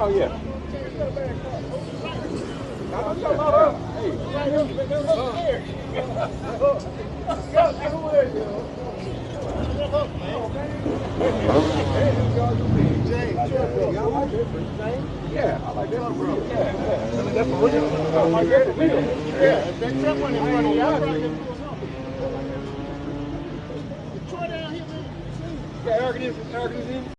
Oh, yeah. Yeah, I like that, bro. Yeah, that's for real. I like that. Yeah, if that truck went in front of you, I'd probably get Troy down here, man. Yeah, Arkansas in.